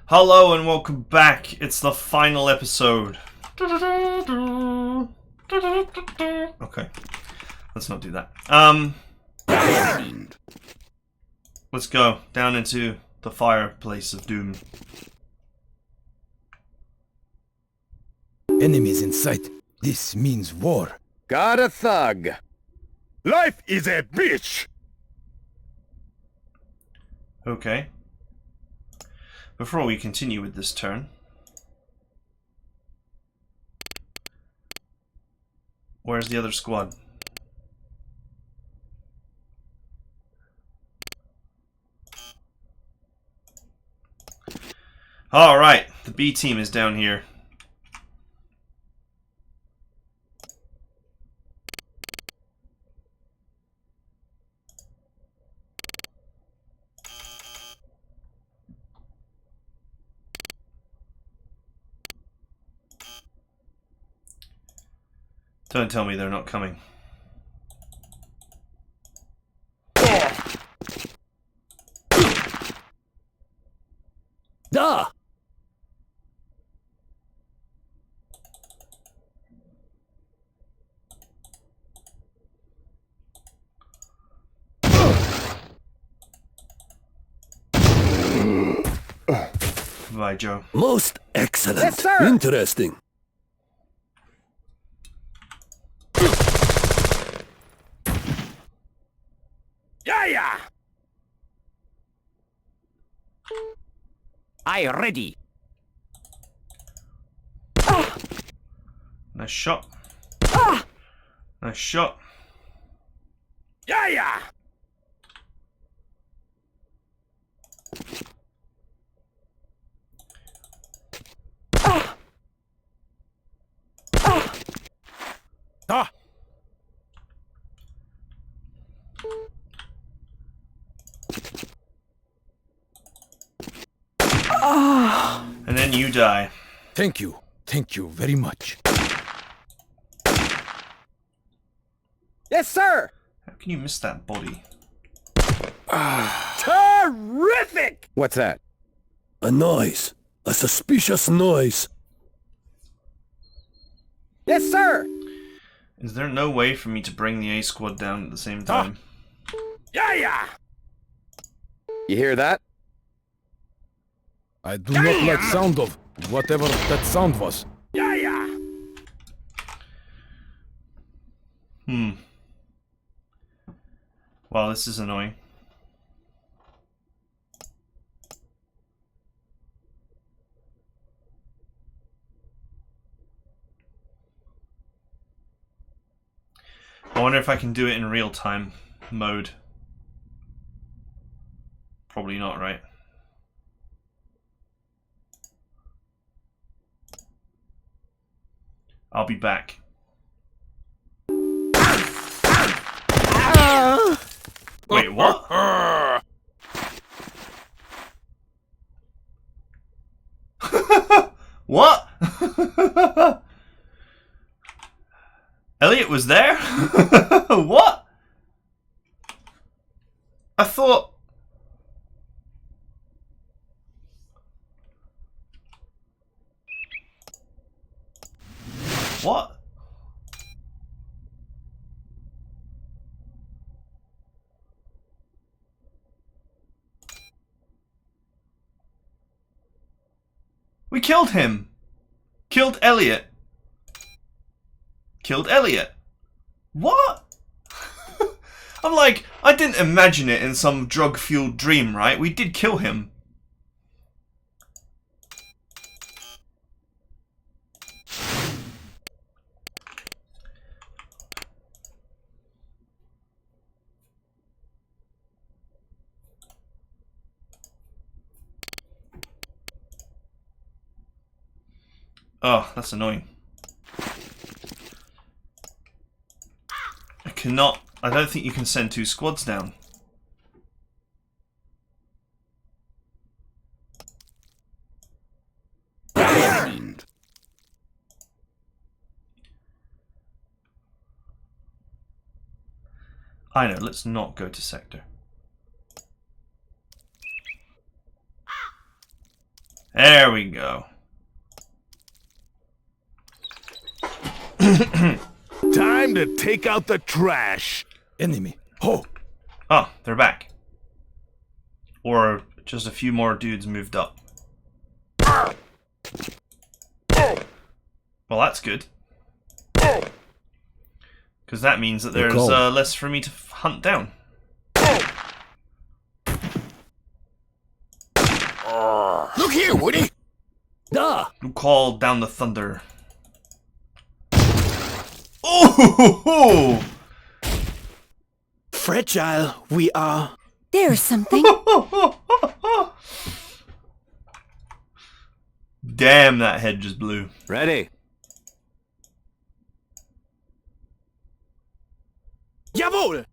Hello and welcome back. It's the final episode. Okay, let's not do that. Let's go down into the fireplace of doom. Enemies in sight. This means war. Got a thug. Life is a bitch. Okay. Before we continue with this turn, where's the other squad? Alright, the B team is down here. Don't tell me they're not coming. Da! Bye, Joe. Most excellent. Yes, sir. Interesting. Yeah. I ready. Nice shot. Nice shot. Yeah. Ah! And then you die. Thank you. Thank you very much. Yes, sir. How can you miss that body? Terrific. What's that? A noise. A suspicious noise. Yes, sir. Is there no way for me to bring the A squad down at the same time? Yeah. You hear that? I do not like sound of whatever that sound was. Yeah. Wow, this is annoying. I wonder if I can do it in real time mode. Probably not, right? I'll be back. Wait, what? What? Elliot was there? What? I thought... What? We killed him. Killed Elliot. Killed Elliot. What? I'm like, I didn't imagine it in some drug-fueled dream, right? We did kill him. Oh, that's annoying. I don't think you can send two squads down. I know, let's not go to sector. There we go. Time to take out the trash. Enemy. Ho! Oh, they're back. Or just a few more dudes moved up. Well, that's good. Because that means that there's less for me to hunt down. Look here, Woody! Da! Who called down the thunder? Oh! Fragile we are. There's something. Damn, that head just blew. Ready. Jawohl!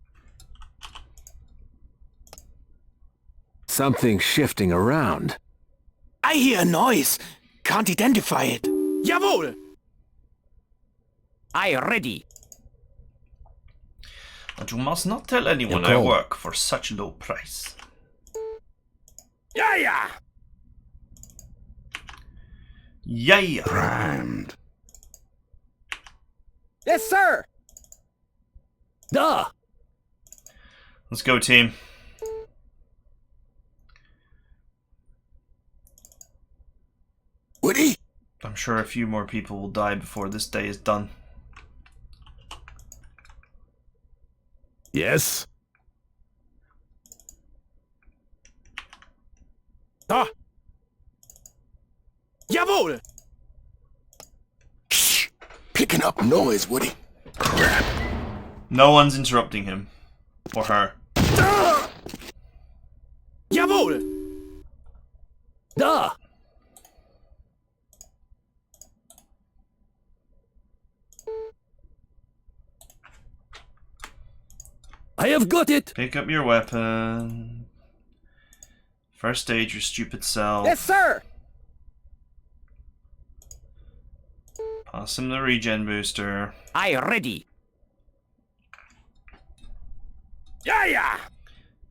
Something shifting around. I hear a noise. Can't identify it. Jawohl! I ready. But you must not tell anyone I work for such low price. Yeah, yeah. Yeah. Primed. Yes, sir. Da! Let's go, team. Woody! I'm sure a few more people will die before this day is done. Yes. Da! Jawohl! Shh! Picking up noise, Woody. Crap. No one's interrupting him. Or her. Jawohl! Da! I have got it! Pick up your weapon. First aid your stupid self. Yes, sir. Pass him the regen booster. I ready. Yeah, yeah.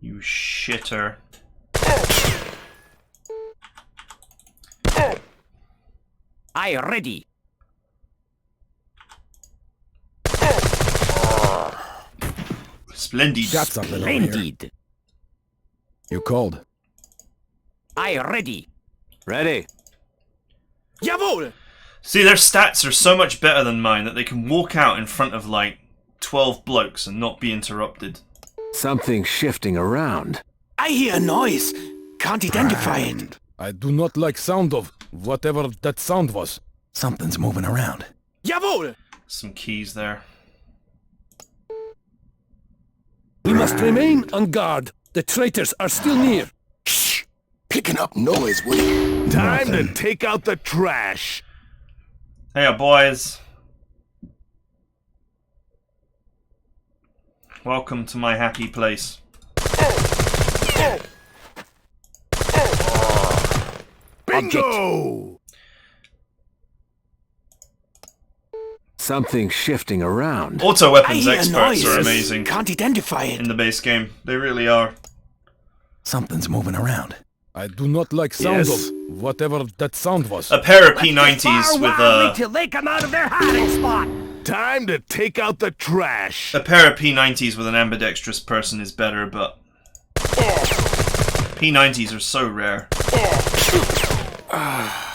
You shitter. I ready. Splendid. Got something over here. Splendid. You called. I ready. Ready. Jawohl! See, their stats are so much better than mine that they can walk out in front of like 12 blokes and not be interrupted. Something shifting around. I hear a noise. Can't identify it. I do not like sound of whatever that sound was. Something's moving around. Jawohl! Some keys there. We must remain on guard. The traitors are still near. Shh! Picking up noise, Woody. Time to take out the trash. Hey, boys. Welcome to my happy place. Bingo! Something shifting around. Auto I weapons hear a experts noise. are amazing Can't identify it. in the base game. They really are. Something's moving around. I do not like sound Yes. of whatever that sound was. A pair of P90s with till they come out of their hiding spot. Time to take out the trash. a pair of P90s with an ambidextrous person is better, but P90s are so rare.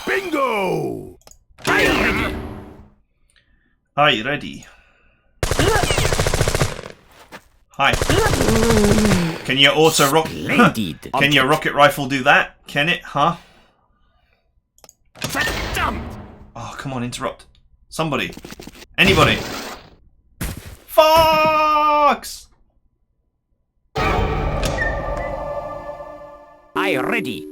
Bingo! Are you ready? Hi. Can your auto rock? Splendid. Can your rocket rifle do that? Can it? Huh? Oh, come on, interrupt. Somebody. Anybody. Fox! I ready.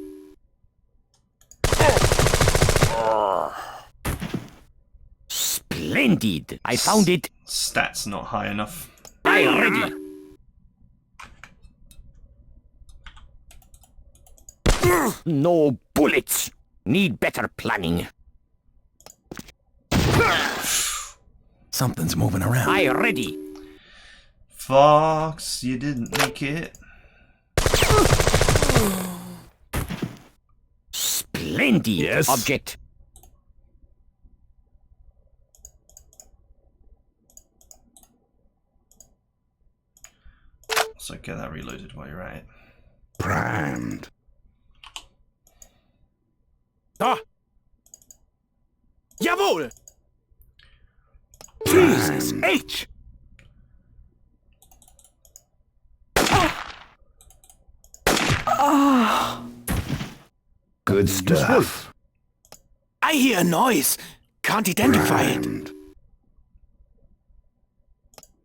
Splendid. I found it. Stats not high enough. I ready. No bullets. Need better planning. Something's moving around. I ready. Fox, you didn't make it. Splendid Yes. object. So get that reloaded while you're at it. Primed. Ah! Jawohl! Jesus H! Good stuff. I hear a noise. Can't identify it.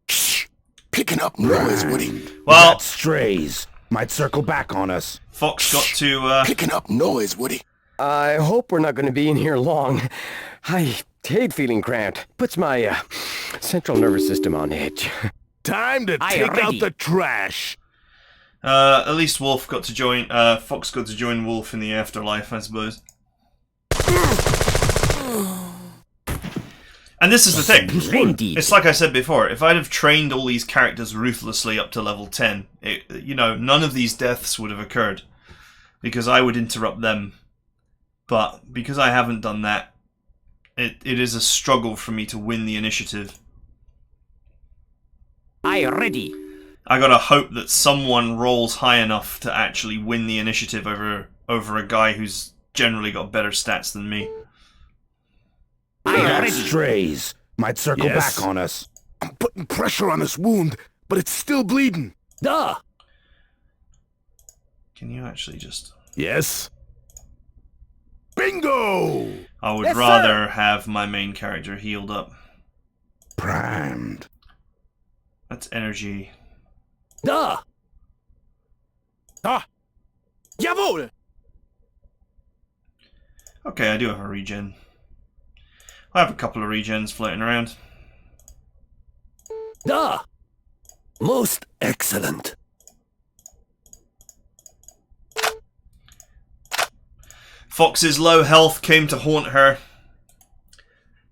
Shh! Picking up noise, Woody. Well, That strays. Might circle back on us. Fox got to, Picking up noise, Woody. I hope we're not going to be in here long. I hate feeling cramped. Puts my central nervous system on edge. Time to Aye, take out ready. the trash. at least Wolf got to join, Fox got to join Wolf in the afterlife, I suppose. And this is the thing. Splendid. It's like I said before, if I'd have trained all these characters ruthlessly up to level 10, you know, none of these deaths would have occurred. Because I would interrupt them. But because I haven't done that, it is a struggle for me to win the initiative. I ready. I gotta hope that someone rolls high enough to actually win the initiative over a guy who's generally got better stats than me. I That ready. strays. Might circle Yes. back on us. I'm putting pressure on this wound, but it's still bleeding. Duh. Can you actually just... Yes. Bingo! I would Yes, sir. rather have my main character healed up. Primed. That's energy. Duh. Ah. Jawohl. Okay, I do have a regen. I have a couple of regens floating around. Duh. Most excellent. Fox's low health came to haunt her.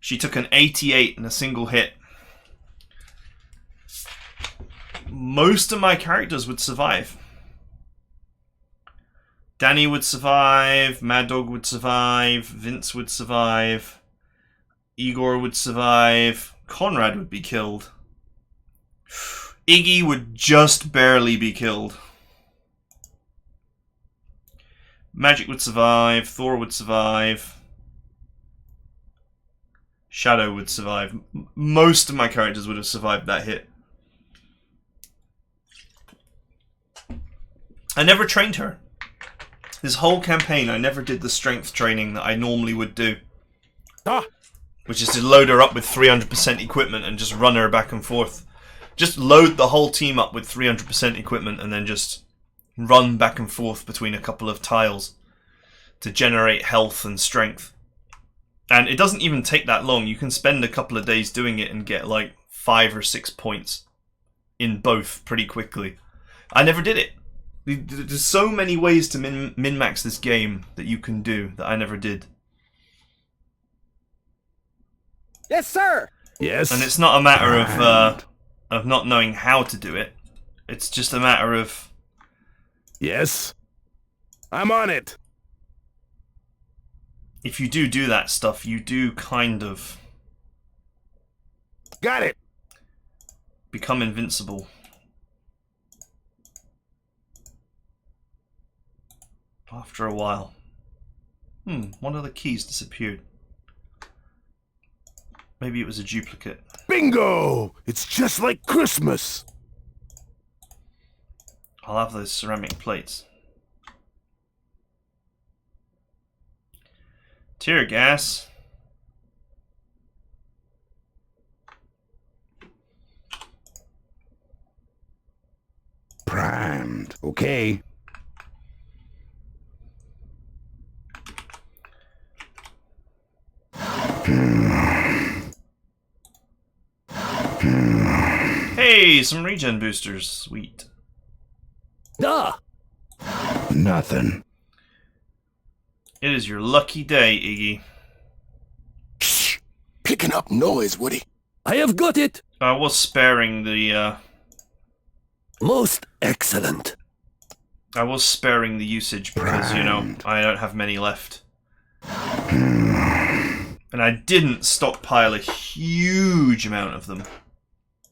She took an 88 in a single hit. Most of my characters would survive. Danny would survive, Mad Dog would survive, Vince would survive, Igor would survive, Conrad would be killed. Iggy would just barely be killed. Magic would survive, Thor would survive, Shadow would survive. Most of my characters would have survived that hit. I never trained her. This whole campaign, I never did the strength training that I normally would do. Ah. Which is to load her up with 300% equipment and just run her back and forth. Just load the whole team up with 300% equipment and then just run back and forth between a couple of tiles to generate health and strength. And it doesn't even take that long. You can spend a couple of days doing it and get like 5 or 6 points in both pretty quickly. I never did it. There's so many ways to min-max this game that you can do that I never did. Yes, sir. Yes. And it's not a matter of not knowing how to do it. It's just a matter of... Yes. I'm on it. If you do that stuff, you do kind of Got it. become invincible. After a while. One of the keys disappeared. Maybe it was a duplicate. Bingo! It's just like Christmas. I'll have those ceramic plates. Tear gas. Primed. Okay. Hey, some regen boosters. Sweet. Duh. Nothing. It is your lucky day, Iggy. Shh! Picking up noise, Woody. I have got it. I was sparing the, Most excellent. I was sparing the usage because, you know, I don't have many left. And I didn't stockpile a huge amount of them.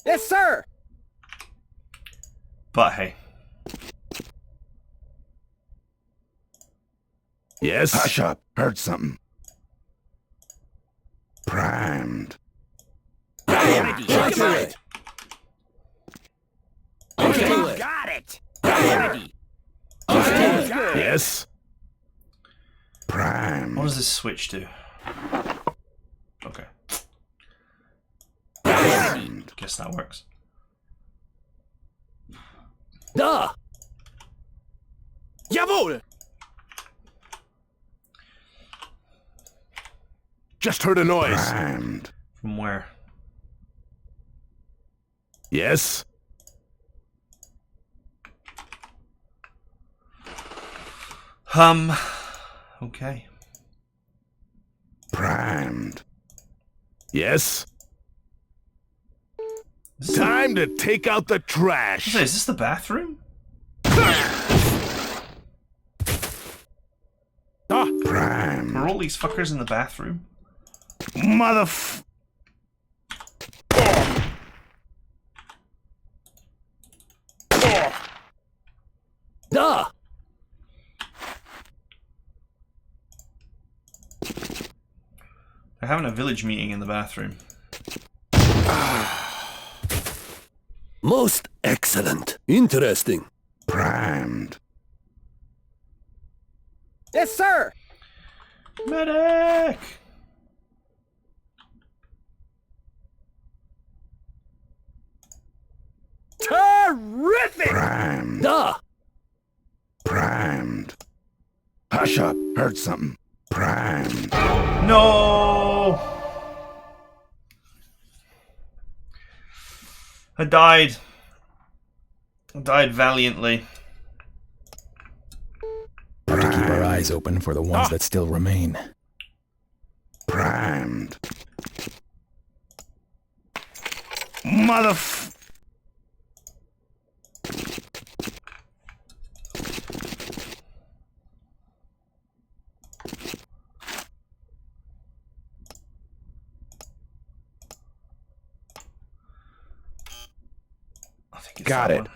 Yes, sir! But hey. Yes? Hush up. Heard something. Primed. Ready. Okay. Okay. Got it. Ready. Yes? Primed. What does this switch do? Okay. Guess that works. Da. Jawohl. Just heard a noise. Primed. From where? Yes? Okay. Primed. Yes? Time to take out the trash. Is this the bathroom? Primed. Are all these fuckers in the bathroom? Motherf... Da. They're having a village meeting in the bathroom. Most excellent. Interesting. Primed. Yes, sir! Medic! Terrific! Primed. Da. Primed. Hush up. Heard something. Primed. No! I died. I died valiantly. Have to keep our eyes open for the ones that still remain. Primed. Motherf... I think it's Got that it. one.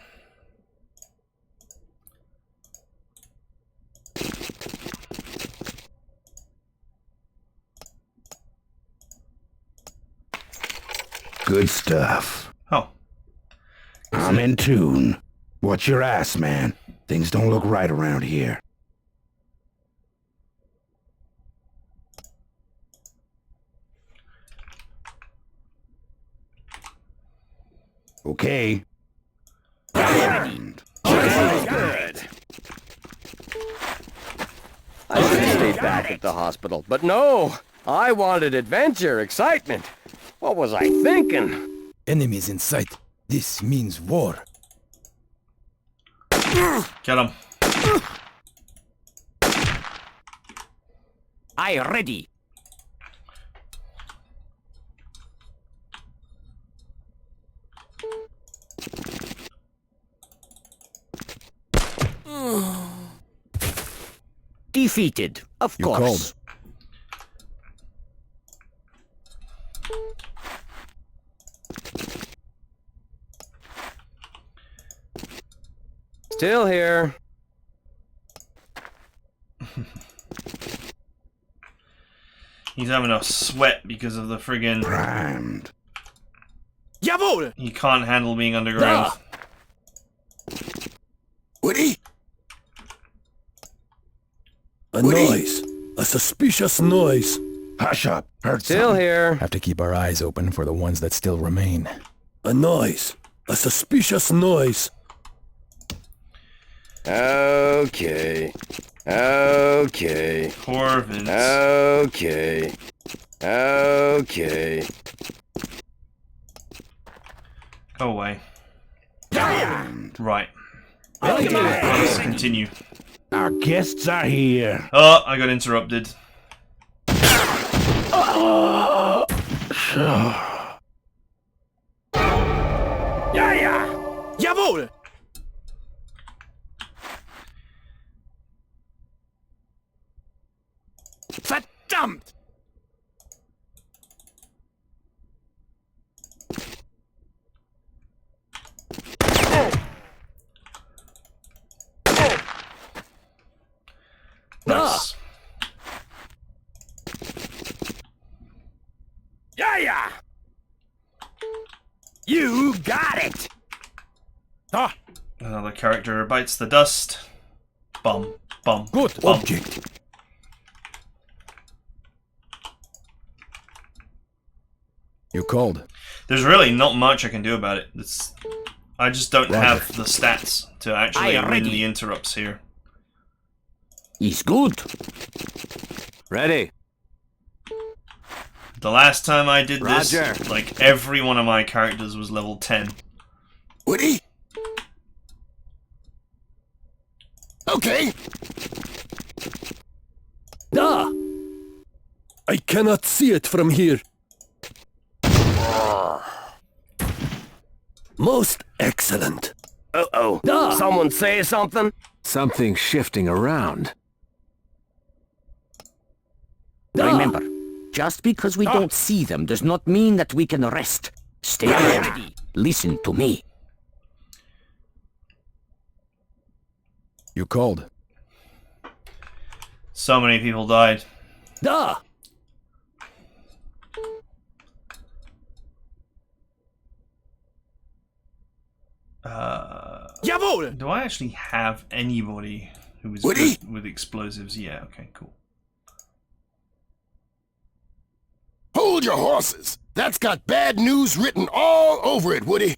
Good stuff. Oh. I'm in tune. Watch your ass, man. Things don't look right around here. Okay. Primed. Good. I should have stayed back at the hospital, but no! I wanted adventure, excitement. What was I thinking? Enemies in sight. This means war. Get him. I ready. Defeated, of You course. Still here. He's having a sweat because of the friggin'... Primed. Jawohl. He can't handle being underground. Woody? A noise. A suspicious noise. Hush up. Heard Still something. here. Have to keep our eyes open for the ones that still remain. A noise. A suspicious noise. Okay. Okay. Poor Vince. Okay. Okay. Go away. Primed. Right. Let's continue. Our guests are here. Oh, I got interrupted. Jawohl. Verdammt! Nice. Yeah! You got it! Ah, Another character bites the dust. Bum, bum, Good bum. object. You called. There's really not much I can do about it. I just don't have the stats to actually win the interrupts here. is good. Ready. The last time I did this, Roger. like every one of my characters was level 10. Woody? Okay. Da! I cannot see it from here. Most excellent. Uh-oh. Da! Someone say something? Something's shifting around. Da! Remember, just because we don't see them does not mean that we can rest. Stay ready. Listen to me. You called. So many people died. Da! Jawohl! Do I actually have anybody who is Woody? good with explosives? Yeah, okay, cool. Hold your horses. That's got bad news written all over it, Woody.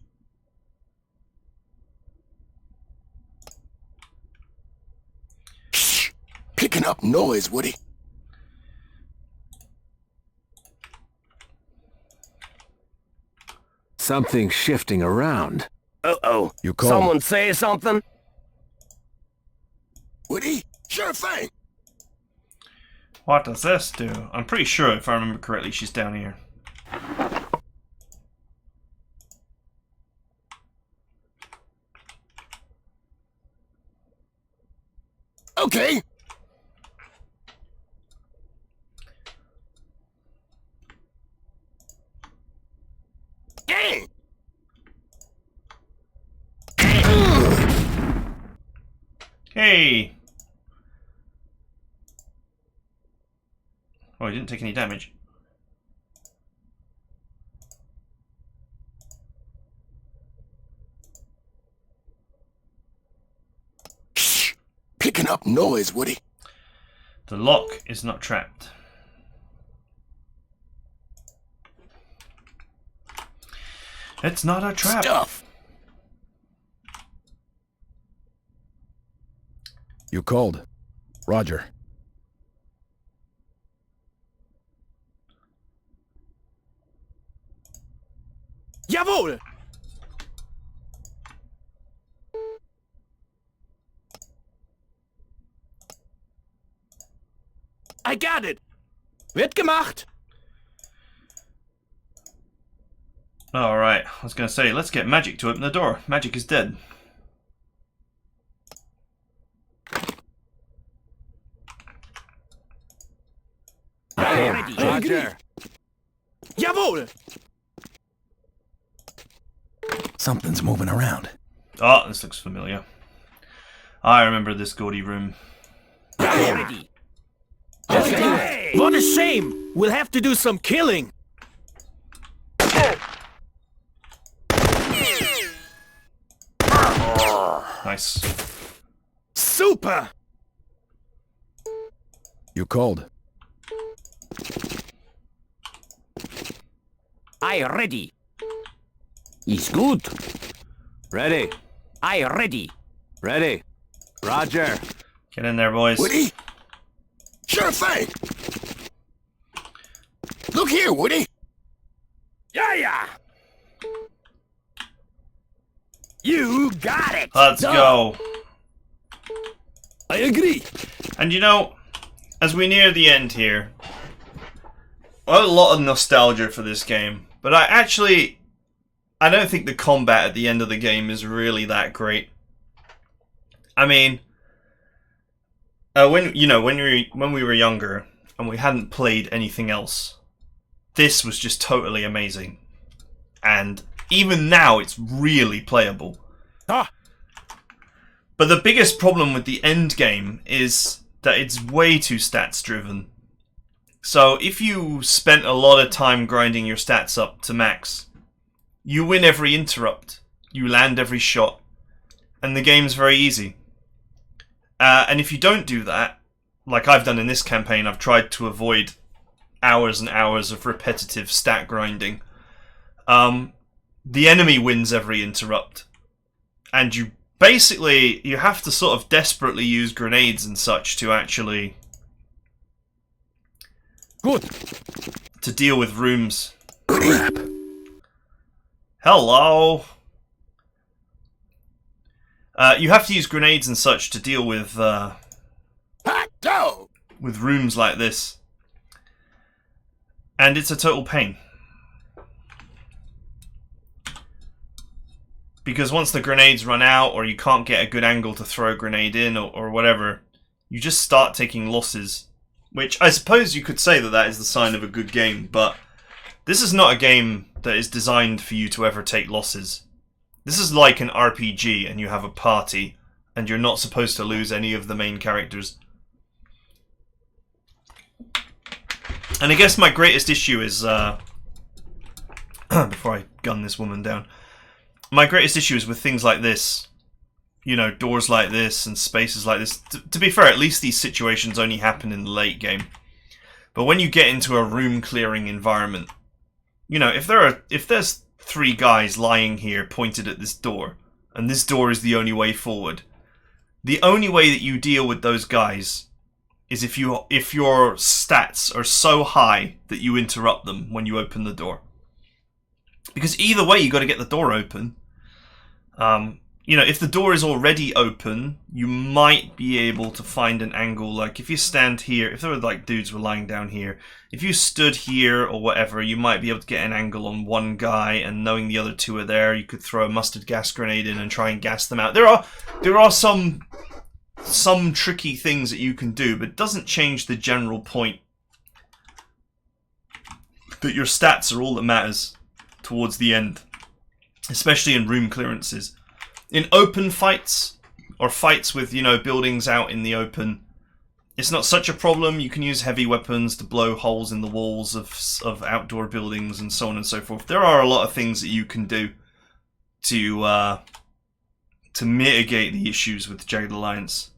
Shh. Picking up noise, Woody. Something's shifting around. Uh-oh. You called. Someone say something? Woody? Sure thing. What does this do? I'm pretty sure, if I remember correctly, she's down here. Okay. Dang. Hey! Oh, he didn't take any damage. Shh. Picking up noise, Woody. The lock is not trapped. It's not a trap. Stuff. You called. Roger. Jawohl! I got it! Wird gemacht! Alright, I was going to say, let's get Magic to open the door. Magic is dead. Ready. Roger! Jawohl! Something's moving around. Oh, this looks familiar. I remember this gaudy room. Ready. What a shame! We'll have to do some killing! Nice. Super! You called. I ready. Is good. Ready. I ready. Ready. Roger. Get in there, boys. Woody? Sure thing. Look here, Woody. Yeah! You got it! Let's go. I agree. And you know, as we near the end here, I have a lot of nostalgia for this game, but I don't think the combat at the end of the game is really that great. I mean, when we were younger, and we hadn't played anything else, this was just totally amazing. And even now, it's really playable. Ah! But the biggest problem with the end game is that it's way too stats driven. So if you spent a lot of time grinding your stats up to max, you win every interrupt, you land every shot, and the game's very easy. And if you don't do that, like I've done in this campaign, I've tried to avoid hours and hours of repetitive stat grinding. The enemy wins every interrupt, and you have to sort of desperately use grenades and such to actually to deal with rooms. Crap. Hello. You have to use grenades and such to deal with Hot dog! with rooms like this, and it's a total pain. Because once the grenades run out, or you can't get a good angle to throw a grenade in, or whatever, you just start taking losses. Which, I suppose you could say that that is the sign of a good game, but this is not a game that is designed for you to ever take losses. This is like an RPG, and you have a party, and you're not supposed to lose any of the main characters. And I guess my greatest issue is, before I gun this woman down, my greatest issue is with things like this. You know, doors like this and spaces like this. To be fair, at least these situations only happen in the late game. But when you get into a room clearing environment, you know, if there's 3 guys lying here pointed at this door, and this door is the only way forward, the only way that you deal with those guys is if your stats are so high that you interrupt them when you open the door. Because either way, you got to get the door open. You know, if the door is already open, you might be able to find an angle. Like, if you stand here, if there were, like, dudes were lying down here, if you stood here or whatever, you might be able to get an angle on one guy, and knowing the other 2 are there, you could throw a mustard gas grenade in and try and gas them out. There are some tricky things that you can do, but it doesn't change the general point that your stats are all that matters towards the end, especially in room clearances. In open fights, or fights with, you know, buildings out in the open, it's not such a problem. You can use heavy weapons to blow holes in the walls of outdoor buildings and so on and so forth. There are a lot of things that you can do to mitigate the issues with Jagged Alliance.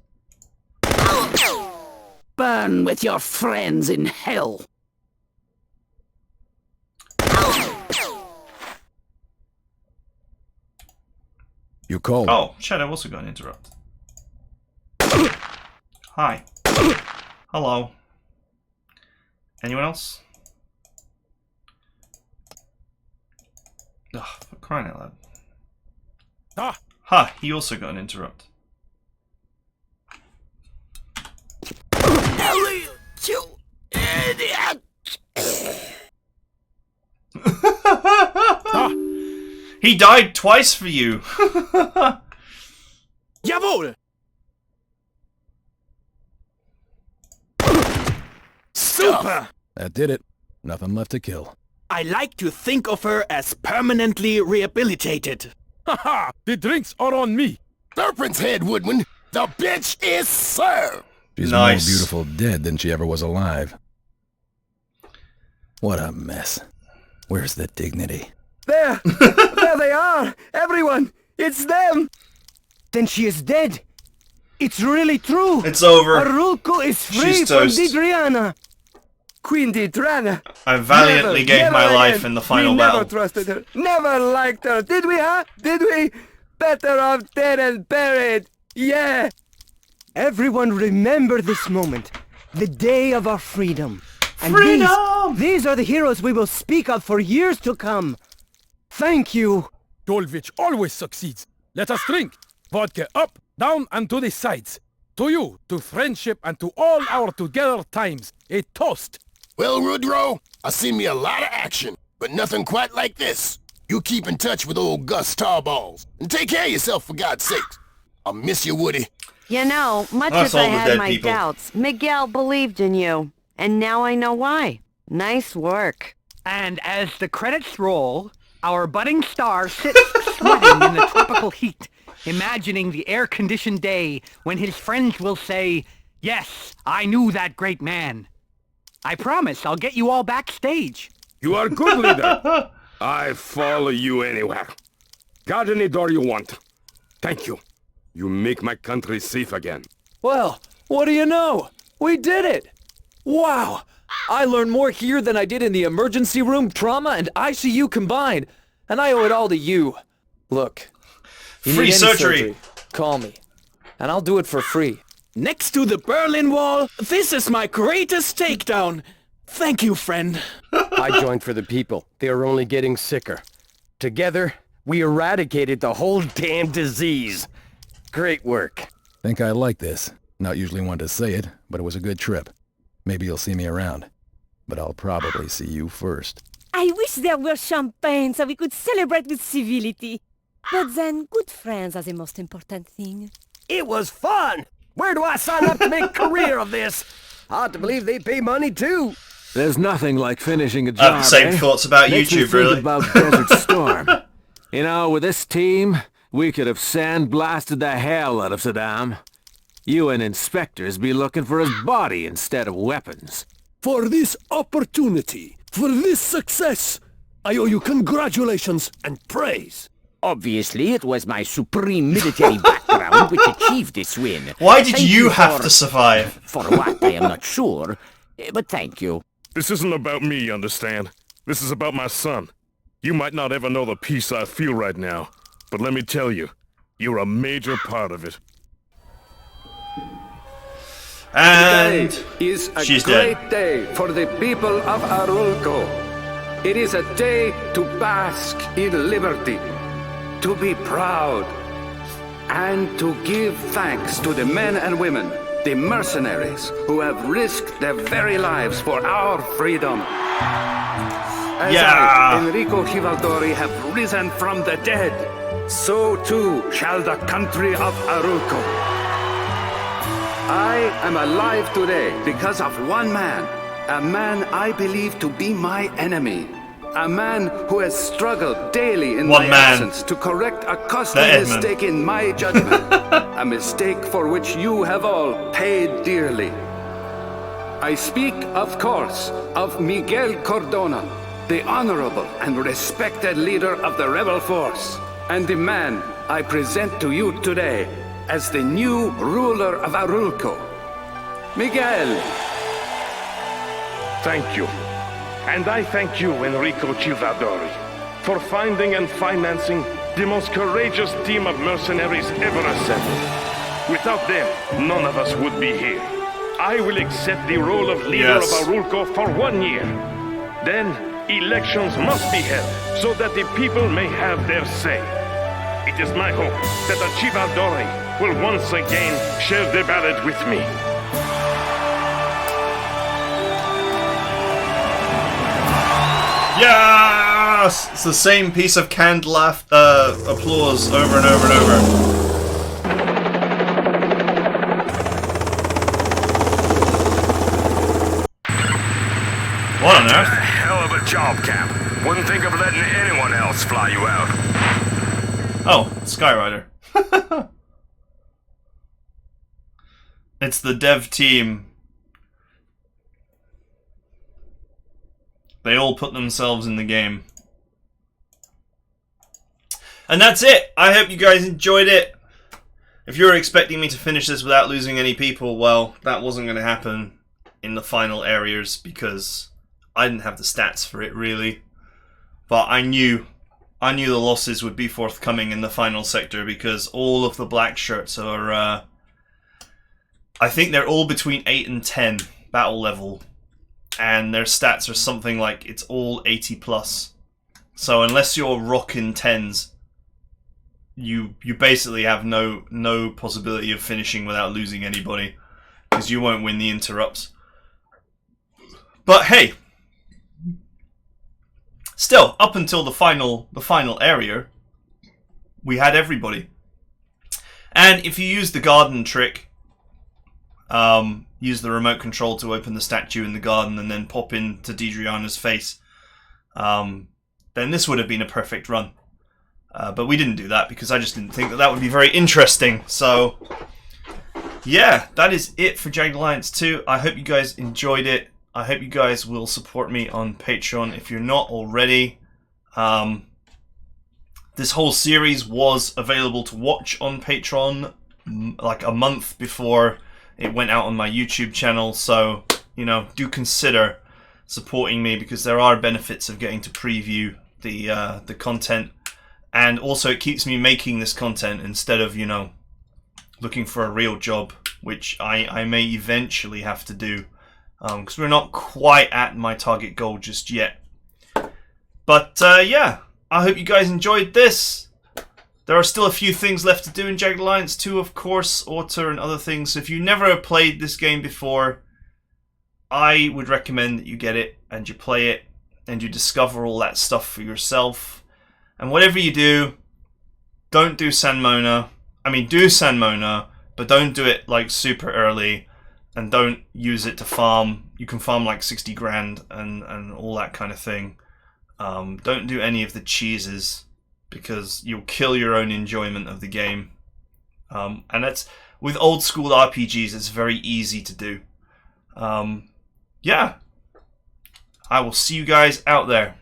Burn with your friends in hell. You called. Oh, shit, I've also got an interrupt. Hi. Hello. Anyone else? Ugh, for crying out loud. Ah! Ha, he also got an interrupt. You idiot! Ah! He died twice for you! Jawohl! Super! That did it. Nothing left to kill. I like to think of her as permanently rehabilitated. Haha! The drinks are on me! Serpent's head, Woodman. The bitch is served. She's Nice. more beautiful dead than she ever was alive. What a mess. Where's the dignity? There! There they are! Everyone! It's them! Then she is dead! It's really true! It's over. Arulco is free She's from toast. Didriana! Queen Didriana! I valiantly Never, gave never my again. life in the final we battle. never trusted her. Never liked her. Did we, huh? Did we? Better off dead and buried. Yeah. Everyone remember this moment. The day of our freedom. And Freedom! these are the heroes we will speak of for years to come. Thank you. Dolvich always succeeds. Let us drink. Vodka up, down, and to the sides. To you, to friendship, and to all our together times. A toast. Well, Rudro, I seen me a lot of action, but nothing quite like this. You keep in touch with old Gus Tarballs, and take care of yourself for God's sake. I'll miss you, Woody. You know, much That's as I all the had dead my people. doubts, Miguel believed in you. And now I know why. Nice work. And as the credits roll, our budding star sits sweating in the tropical heat, imagining the air-conditioned day when his friends will say, "Yes, I knew that great man." I promise I'll get you all backstage. You are good, leader. I follow you anywhere. Guard any door you want. Thank you. You make my country safe again. Well, what do you know? We did it! Wow! I learned more here than I did in the emergency room, trauma, and ICU combined. And I owe it all to you. Look. You Free need any surgery. Call me. And I'll do it for free. Next to the Berlin Wall, this is my greatest takedown. Thank you, friend. I joined for the people. They are only getting sicker. Together, we eradicated the whole damn disease. Great work. Think I like this. Not usually one to say it, but it was a good trip. Maybe you'll see me around. But I'll probably see you first. I wish there were champagne so we could celebrate with civility. But then, good friends are the most important thing. It was fun! Where do I sign up to make a career of this? Hard to believe they pay money, too. There's nothing like finishing a job, I have the same thoughts about Makes me YouTube, think really. about Desert Storm. You know, with this team, we could have sandblasted the hell out of Saddam. You and inspectors be looking for his body instead of weapons. For this opportunity, for this success, I owe you congratulations and praise. Obviously, it was my supreme military background which achieved this win. Why did Thank you have for- to survive? For what, I am not sure. But thank you. This isn't about me, you understand? This is about my son. You might not ever know the peace I feel right now, but let me tell you, you're a major part of it. And Today is a she's great dead. day for the people of Arulco. It is a day to bask in liberty, to be proud, and to give thanks to the men and women, the mercenaries, who have risked their very lives for our freedom. As I, Enrico Chivaldori, have risen from the dead, so too shall the country of Arulco. I am alive today because of one man, a man I believe to be my enemy, a man who has struggled daily in my absence to correct a costly TheEdmon. mistake in my judgment, a mistake for which you have all paid dearly. I speak, of course, of Miguel Cordona, the honorable and respected leader of the rebel force, and the man I present to you today as the new ruler of Arulco. Miguel! Thank you. And I thank you, Enrico Chivaldori, for finding and financing the most courageous team of mercenaries ever assembled. Without them, none of us would be here. I will accept the role of leader of Arulco for 1 year. Then, elections must be held so that the people may have their say. It is my hope that the Chivaldori will once again share the ballot with me. Yes! It's the same piece of canned applause over and over and over. What on earth? Hell of a job, Cap. Wouldn't think of letting anyone else fly you out. Oh, Skyrider. It's the dev team. They all put themselves in the game. And that's it. I hope you guys enjoyed it. If you were expecting me to finish this without losing any people, well, that wasn't going to happen in the final areas because I didn't have the stats for it, really. But I knew the losses would be forthcoming in the final sector because all of the black shirts are, I think they're all between 8 and 10 battle level. And their stats are something like, it's all 80 plus. So unless you're rocking 10s, you basically have no possibility of finishing without losing anybody. Because you won't win the interrupts. But hey, still, up until the final area, we had everybody. And if you use the garden trick, use the remote control to open the statue in the garden and then pop into Deidreana's face, then this would have been a perfect run. But we didn't do that because I just didn't think that would be very interesting. So, yeah, that is it for Jagged Alliance 2. I hope you guys enjoyed it. I hope you guys will support me on Patreon if you're not already. This whole series was available to watch on Patreon like a month before it went out on my YouTube channel. So, you know, do consider supporting me because there are benefits of getting to preview the content. And also it keeps me making this content instead of, you know, looking for a real job, which I may eventually have to do. Because we're not quite at my target goal just yet. But yeah, I hope you guys enjoyed this. There are still a few things left to do in Jagged Alliance 2, of course, Autor and other things. So if you've never played this game before, I would recommend that you get it and you play it and you discover all that stuff for yourself. And whatever you do, don't do San Mona. I mean, do San Mona, but don't do it like super early. And don't use it to farm. You can farm like 60 grand and all that kind of thing. Don't do any of the cheeses because you'll kill your own enjoyment of the game. And that's with old school RPGs, it's very easy to do. Yeah. I will see you guys out there.